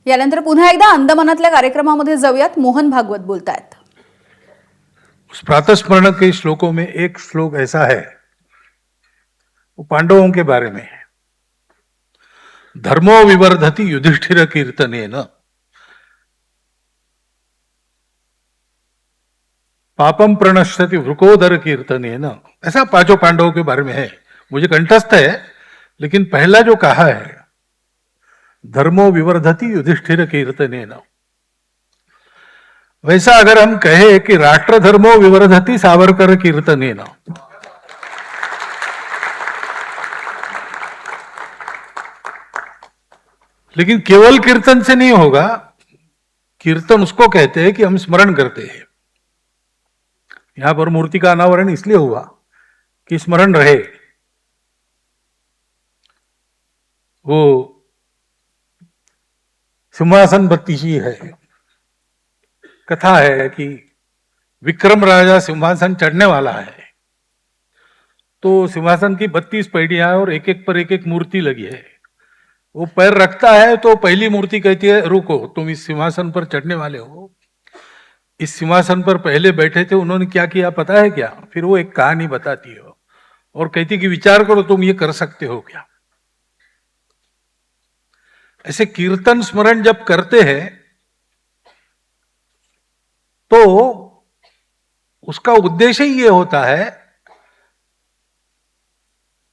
यानंतर पुन्हा एकदा अंदमानातल्या कार्यक्रमामध्ये जाऊयात. मोहन भागवत बोलतायत. उस प्रातस्मरण के श्लोकों में एक श्लोक ऐसा है, वो पांडवों के बारे में है। धर्मो विवर्धति युधिष्ठिर कीर्तनेन पापम प्रणश्यति वृकोदर कीर्तनेन, ऐसा पांचों पांडवों के बारे में है। मुझे कंठस्थ है, लेकिन पहला जो कहा है धर्मो विवर्धति युधिष्ठिर कीर्तनेन, वैसा अगर हम कहे कि राष्ट्र धर्मो विवर्धति सावरकर कीर्तनेन, लेकिन केवल कीर्तन से नहीं होगा। कीर्तन उसको कहते हैं कि हम स्मरण करते हैं। यहां पर मूर्ति का अनावरण इसलिए हुआ कि स्मरण रहे। वो सिंहासन बत्तीसी है, कथा है कि विक्रम राजा सिंहासन चढ़ने वाला है, तो सिंहासन की 32 पैड़ियां और एक एक पर एक एक मूर्ति लगी है। वो पैर रखता है तो पहली मूर्ति कहती है रुको, तुम इस सिंहासन पर चढ़ने वाले हो। इस सिंहासन पर पहले बैठे थे, उन्होंने क्या किया पता है क्या? फिर वो एक कहानी बताती हो और कहती कि विचार करो तुम ये कर सकते हो क्या। ऐसे कीर्तन स्मरण जब करते हैं तो उसका उद्देश्य ही ये होता है,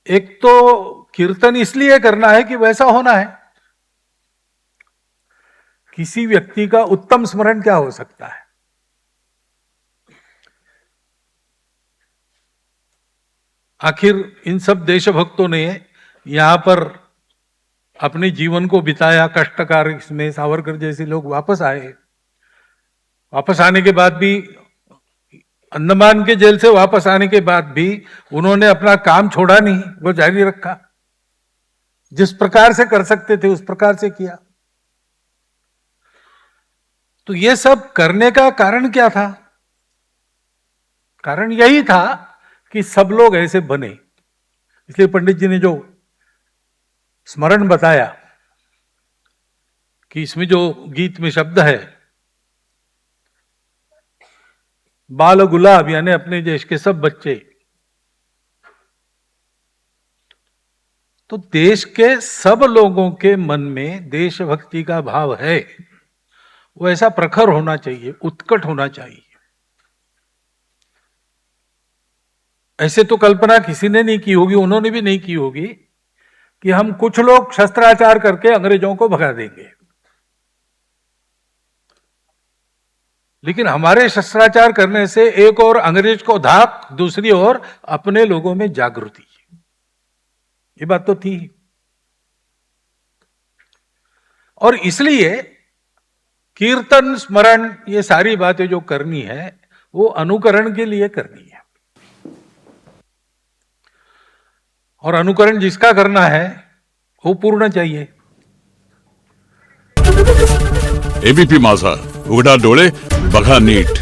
एक तो कीर्तन इसलिए करना है कि वैसा होना है। किसी व्यक्ति का उत्तम स्मरण क्या हो सकता है? आखिर इन सब देशभक्तों ने यहां पर अपने जीवन को बिताया कष्टकार इसमें। सावरकर जैसे लोग वापस आए, वापस आने के बाद भी, अंडमान के जेल से वापस आने के बाद भी उन्होंने अपना काम छोड़ा नहीं, वो जारी रखा। जिस प्रकार से कर सकते थे उस प्रकार से किया। तो ये सब करने का कारण क्या था? कारण यही था कि सब लोग ऐसे बने। इसलिए पंडित जी ने जो स्मरण बताया कि इसमें जो गीत में शब्द है बाल गुलाब, यानी अपने देश के सब बच्चे, तो देश के सब लोगों के मन में देशभक्ति का भाव है। वो ऐसा प्रखर होना चाहिए, उत्कट होना चाहिए। ऐसे तो कल्पना किसी ने नहीं की होगी, उन्होंने भी नहीं की होगी कि हम कुछ लोग शस्त्राचार करके अंग्रेजों को भगा देंगे। लेकिन हमारे शस्त्राचार करने से एक और अंग्रेज को धाक, दूसरी ओर अपने लोगों में जागृति, ये बात तो थी। और इसलिए कीर्तन स्मरण ये सारी बातें जो करनी है वो अनुकरण के लिए करनी है। और अनुकरण जिसका करना है वो पूर्ण चाहिए। एबीपी माझा, उघडा डोळे बघा नीट।